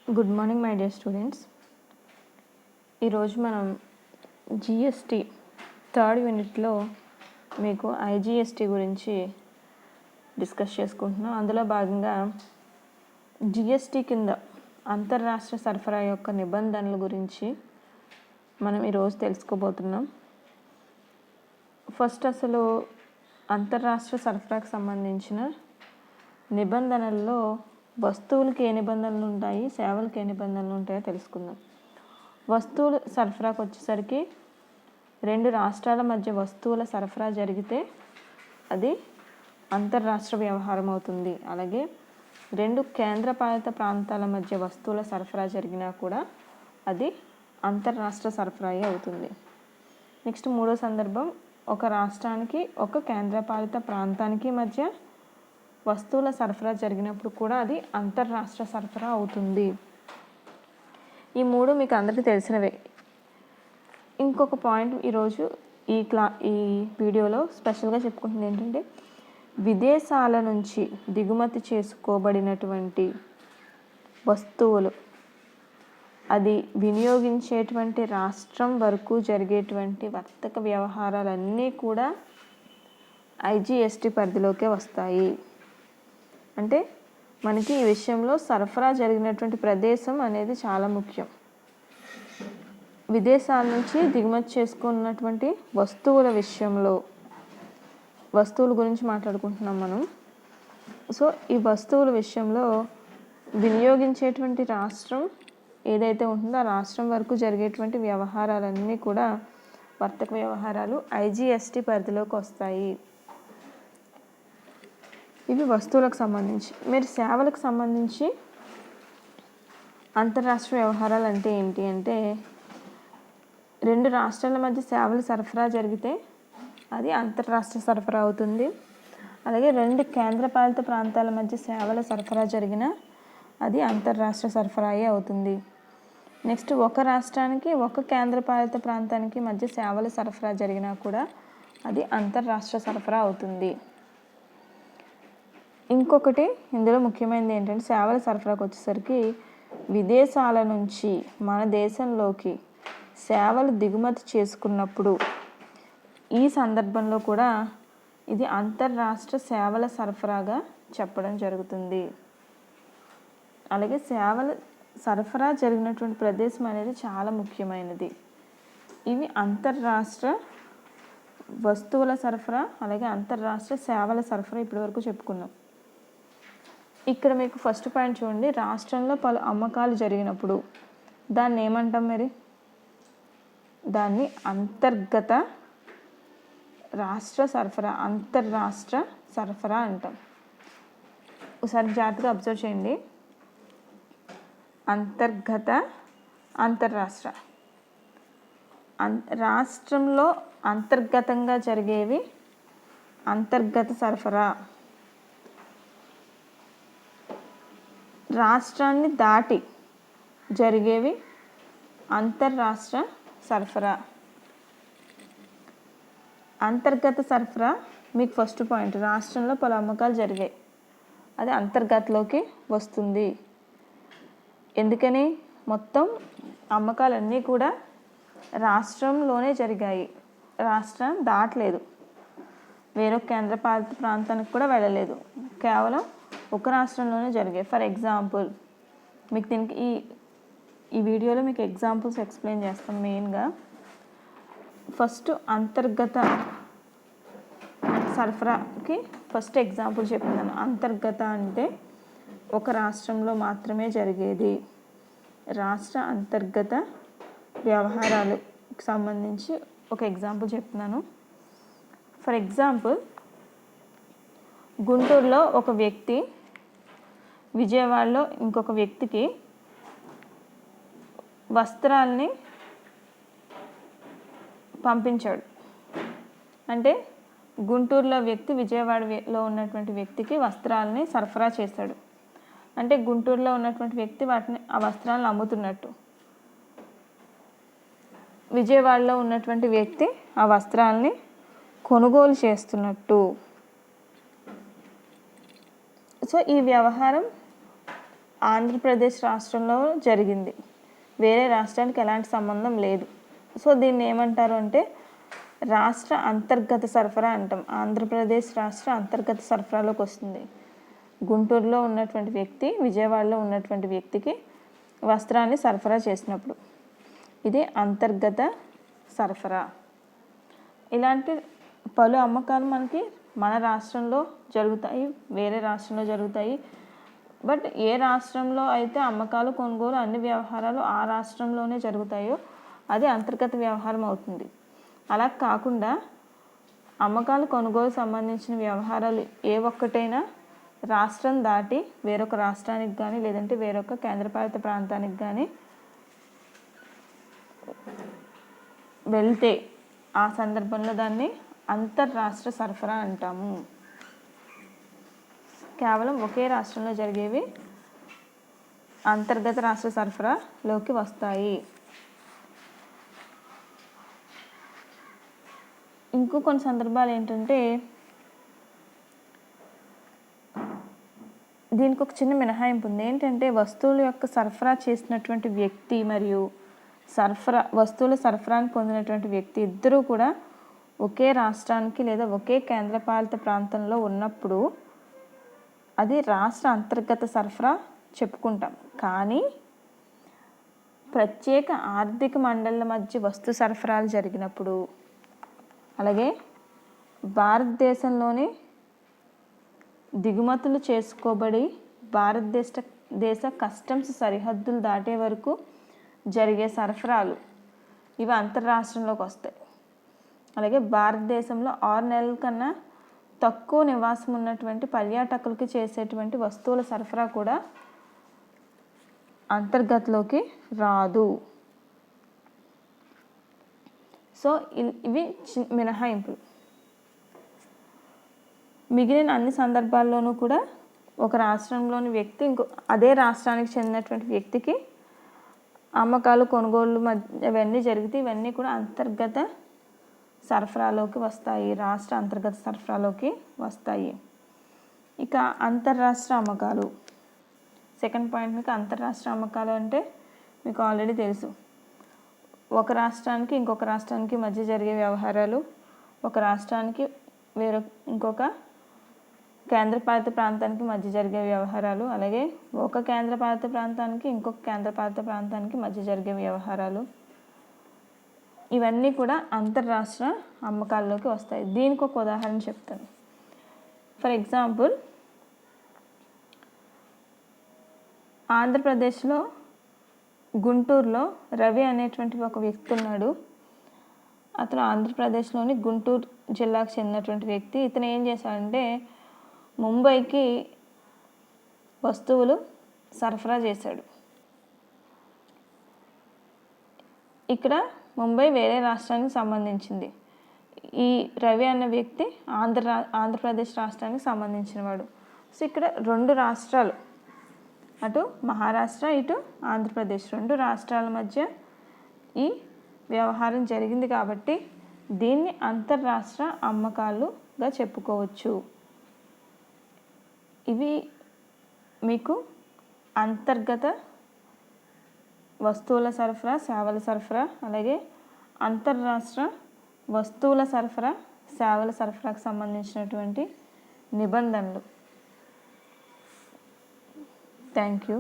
Good morning my dear students. ఈరోజు మనం GST third యూనిట్లో మీకు ఐజిఎస్టీ గురించి డిస్కస్ చేసుకుంటున్నాం. అందులో భాగంగా జిఎస్టీ కింద అంతర్రాష్ట్ర సరఫరా యొక్క నిబంధనల గురించి మనం ఈరోజు తెలుసుకోబోతున్నాం. ఫస్ట్ అసలు అంతర్రాష్ట్ర సరఫరాకు సంబంధించిన నిబంధనల్లో వస్తువులకి ఏ నిబంధనలు ఉంటాయి, సేవలకు ఏ నిబంధనలు ఉంటాయో తెలుసుకుందాం. వస్తువుల సరఫరాకు వచ్చేసరికి రెండు రాష్ట్రాల మధ్య వస్తువుల సరఫరా జరిగితే అది అంతర్రాష్ట్ర వ్యవహారం అవుతుంది. అలాగే రెండు కేంద్రపాలిత ప్రాంతాల మధ్య వస్తువుల సరఫరా జరిగినా కూడా అది అంతర్రాష్ట్ర సరఫరాయే అవుతుంది. నెక్స్ట్ మూడో సందర్భం, ఒక రాష్ట్రానికి ఒక కేంద్రపాలిత ప్రాంతానికి మధ్య వస్తువుల సరఫరా జరిగినప్పుడు కూడా అది అంతర్రాష్ట్ర సరఫరా అవుతుంది. ఈ మూడు మీకు అందరికీ తెలిసినవే. ఇంకొక పాయింట్ ఈరోజు ఈ వీడియోలో స్పెషల్గా చెప్పుకుంటుంది ఏంటంటే, విదేశాల నుంచి దిగుమతి చేసుకోబడినటువంటి వస్తువులు అది వినియోగించేటువంటి రాష్ట్రం వరకు జరిగేటువంటి వర్తక వ్యవహారాలన్నీ కూడా ఐజిఎస్టీ పరిధిలోకే వస్తాయి. అంటే మనకి ఈ విషయంలో సరఫరా జరిగినటువంటి ప్రదేశం అనేది చాలా ముఖ్యం. విదేశాల నుంచి దిగుమతి చేసుకున్నటువంటి వస్తువుల విషయంలో వస్తువుల గురించి మాట్లాడుకుంటున్నాం మనం. సో ఈ వస్తువుల విషయంలో వినియోగించేటువంటి రాష్ట్రం ఏదైతే ఉంటుందో ఆ రాష్ట్రం వరకు జరిగేటువంటి వ్యవహారాలన్నీ కూడా వర్తక వ్యవహారాలు ఐజిఎస్టీ పరిధిలోకి వస్తాయి. ఇవి వస్తువులకు సంబంధించి. మీరు సేవలకు సంబంధించి అంతర్రాష్ట్ర వ్యవహారాలు అంటే ఏంటి అంటే, రెండు రాష్ట్రాల మధ్య సేవలు సరఫరా జరిగితే అది అంతర్రాష్ట్ర సరఫరా అవుతుంది. అలాగే రెండు కేంద్రపాలిత ప్రాంతాల మధ్య సేవల సరఫరా జరిగినా అది అంతర్రాష్ట్ర సరఫరాయే అవుతుంది. నెక్స్ట్ ఒక రాష్ట్రానికి ఒక కేంద్రపాలిత ప్రాంతానికి మధ్య సేవల సరఫరా జరిగినా కూడా అది అంతర్రాష్ట్ర సరఫరా అవుతుంది. ఇంకొకటి ఇందులో ముఖ్యమైనది ఏంటంటే, సేవల సరఫరాకు వచ్చేసరికి విదేశాల నుంచి మన దేశంలోకి సేవలు దిగుమతి చేసుకున్నప్పుడు ఈ సందర్భంలో కూడా ఇది అంతర్రాష్ట్ర సేవల సరఫరాగా చెప్పడం జరుగుతుంది. అలాగే సేవల సరఫరా జరిగినటువంటి ప్రదేశం అనేది చాలా ముఖ్యమైనది. ఇవి అంతర్రాష్ట్ర వస్తువుల సరఫరా, అలాగే అంతర్రాష్ట్ర సేవల సరఫరా ఇప్పటివరకు చెప్పుకున్నాం. ఇక్కడ మీకు ఫస్ట్ పాయింట్ చూడండి, రాష్ట్రంలో పలు అమ్మకాలు జరిగినప్పుడు దాన్ని ఏమంటాం? మరి దాన్ని అంతర్గత రాష్ట్ర సరఫరా, అంతర్రాష్ట్ర సరఫరా అంటాం. ఒకసారి జాగ్రత్తగా అబ్జర్వ్ చేయండి. అంతర్గత, అంతర్రాష్ట్ర. రాష్ట్రంలో అంతర్గతంగా జరిగేవి అంతర్గత సరఫరా, రాష్ట్రాన్ని దాటి జరిగేవి అంతర్రాష్ట్ర సరఫరా. అంతర్గత సరఫరా మీకు ఫస్ట్ పాయింట్, రాష్ట్రంలో పలు అమ్మకాలు జరిగాయి, అది అంతర్గతలోకి వస్తుంది. ఎందుకని? మొత్తం అమ్మకాలన్నీ కూడా రాష్ట్రంలోనే జరిగాయి, రాష్ట్రం దాటలేదు, వేరొక కేంద్రపాలిత ప్రాంతానికి కూడా వెళ్ళలేదు, కేవలం ఒక రాష్ట్రంలోనే జరిగాయి. ఫర్ ఎగ్జాంపుల్, మీకు దీనికి ఈ వీడియోలో మీకు ఎగ్జాంపుల్స్ ఎక్స్ప్లెయిన్ చేస్తాం. మెయిన్గా ఫస్ట్ అంతర్గత సరఫరాకి ఫస్ట్ ఎగ్జాంపుల్ చెప్తున్నాను. అంతర్గత అంటే ఒక రాష్ట్రంలో మాత్రమే జరిగేది, రాష్ట్ర అంతర్గత వ్యవహారాలకు సంబంధించి ఒక ఎగ్జాంపుల్ చెప్తున్నాను. ఫర్ ఎగ్జాంపుల్, గుంటూరులో ఒక వ్యక్తి విజయవాడలో ఇంకొక వ్యక్తికి వస్త్రాలని పంపించాడు. అంటే గుంటూరులో వ్యక్తి విజయవాడలో ఉన్నటువంటి వ్యక్తికి వస్త్రాలని సరఫరా చేశాడు. అంటే గుంటూరులో ఉన్నటువంటి వ్యక్తి ఆ వస్త్రాలను అమ్ముతున్నట్టు, విజయవాడలో ఉన్నటువంటి వ్యక్తి ఆ వస్త్రాలని కొనుగోలు చేస్తున్నట్టు. సో ఈ వ్యవహారం ఆంధ్రప్రదేశ్ రాష్ట్రంలో జరిగింది, వేరే రాష్ట్రానికి ఎలాంటి సంబంధం లేదు. సో దీన్ని ఏమంటారు అంటే రాష్ట్ర అంతర్గత సరఫరా అంటాం. ఆంధ్రప్రదేశ్ రాష్ట్ర అంతర్గత సరఫరాలోకి వస్తుంది. గుంటూరులో ఉన్నటువంటి వ్యక్తి విజయవాడలో ఉన్నటువంటి వ్యక్తికి వస్త్రాన్ని సరఫరా చేసినప్పుడు ఇది అంతర్గత సరఫరా. ఇలాంటి పలు అమ్మకాలు మనకి మన రాష్ట్రంలో జరుగుతాయి, వేరే రాష్ట్రంలో జరుగుతాయి. బట్ ఏ రాష్ట్రంలో అయితే అమ్మకాలు కొనుగోలు అన్ని వ్యవహారాలు ఆ రాష్ట్రంలోనే జరుగుతాయో అది అంతర్గత వ్యవహారం అవుతుంది. అలా కాకుండా అమ్మకాలు కొనుగోలు సంబంధించిన వ్యవహారాలు ఏ ఒక్కటైనా రాష్ట్రం దాటి వేరొక రాష్ట్రానికి కానీ లేదంటే వేరొక కేంద్రపాలిత ప్రాంతానికి కానీ వెళ్తే ఆ సందర్భంలో దాన్ని అంతర్రాష్ట్ర సరఫరా అంటాము. కేవలం ఒకే రాష్ట్రంలో జరిగేవి అంతర్గత రాష్ట్ర సరఫరాలోకి వస్తాయి. ఇంకో కొన్ని సందర్భాలు ఏంటంటే దీనికి ఒక చిన్న మినహాయింపు ఉంది. ఏంటంటే వస్తువుల యొక్క సరఫరా చేసినటువంటి వ్యక్తి మరియు వస్తువుల సరఫరాని పొందినటువంటి వ్యక్తి ఇద్దరూ కూడా ఒకే రాష్ట్రానికి లేదా ఒకే కేంద్రపాలిత ప్రాంతంలో ఉన్నప్పుడు అది రాష్ట్ర అంతర్గత సరఫరా చెప్పుకుంటాం. కానీ ప్రత్యేక ఆర్థిక మండళ్ల మధ్య వస్తు సరఫరాలు జరిగినప్పుడు, అలాగే భారతదేశంలోని దిగుమతులు చేసుకోబడి భారతదేశ కస్టమ్స్ సరిహద్దులు దాటే వరకు జరిగే సరఫరాలు ఇవి అంతర్రాష్ట్రంలోకి వస్తాయి. అలాగే భారతదేశంలో 6 నెలల కన్నా తక్కువ నివాసం ఉన్నటువంటి పర్యాటకులకి చేసేటువంటి వస్తువుల సరఫరా కూడా అంతర్గతలోకి రాదు. సో ఇవి మినహాయింపులు. మిగిలిన అన్ని సందర్భాల్లోనూ కూడా ఒక రాష్ట్రంలోని వ్యక్తి అదే రాష్ట్రానికి చెందినటువంటి వ్యక్తికి అమ్మకాలు కొనుగోళ్ళు అవన్నీ జరిగితే ఇవన్నీ కూడా అంతర్గత సరఫరాలోకి వస్తాయి, రాష్ట్ర అంతర్గత సరఫరాలోకి వస్తాయి. ఇక అంతర్రాష్ట్ర అమ్మకాలు, సెకండ్ పాయింట్. మీకు అంతర్రాష్ట్ర అమ్మకాలు అంటే మీకు ఆల్రెడీ తెలుసు, ఒక రాష్ట్రానికి ఇంకొక రాష్ట్రానికి మధ్య జరిగే వ్యవహారాలు, ఒక రాష్ట్రానికి ఇంకొక కేంద్రపాలిత ప్రాంతానికి మధ్య జరిగే వ్యవహారాలు, అలాగే ఒక కేంద్రపాలిత ప్రాంతానికి ఇంకొక కేంద్రపాలిత ప్రాంతానికి మధ్య జరిగే వ్యవహారాలు, ఇవన్నీ కూడా అంతర్రాష్ట్ర అమ్మకాల్లోకి వస్తాయి. దీనికి ఒక ఉదాహరణ చెప్తాను. ఫర్ ఎగ్జాంపుల్, ఆంధ్రప్రదేశ్లో గుంటూరులో రవి అనేటువంటి ఒక వ్యక్తి ఉన్నాడు. అతను ఆంధ్రప్రదేశ్లోని గుంటూరు జిల్లాకు చెందినటువంటి వ్యక్తి. ఇతను ఏం చేశాడంటే ముంబైకి వస్తువులు సరఫరా చేశాడు. ఇక్కడ ముంబై వేరే రాష్ట్రానికి సంబంధించింది. ఈ రవి అన్న వ్యక్తి ఆంధ్రప్రదేశ్ రాష్ట్రానికి సంబంధించినవాడు. సో ఇక్కడ 2 రాష్ట్రాలు, అటు మహారాష్ట్ర ఇటు ఆంధ్రప్రదేశ్, 2 రాష్ట్రాల మధ్య ఈ వ్యవహారం జరిగింది కాబట్టి దీన్ని అంతర్రాష్ట్ర అమ్మకాలుగా చెప్పుకోవచ్చు. ఇవి మీకు అంతర్గత వస్తువుల సరఫరా, సేవల సరఫరా, అలాగే అంతర్రాష్ట్ర వస్తువుల సరఫరా, సేవల సరఫరాకు సంబంధించినటువంటి నిబంధనలు. Thank you.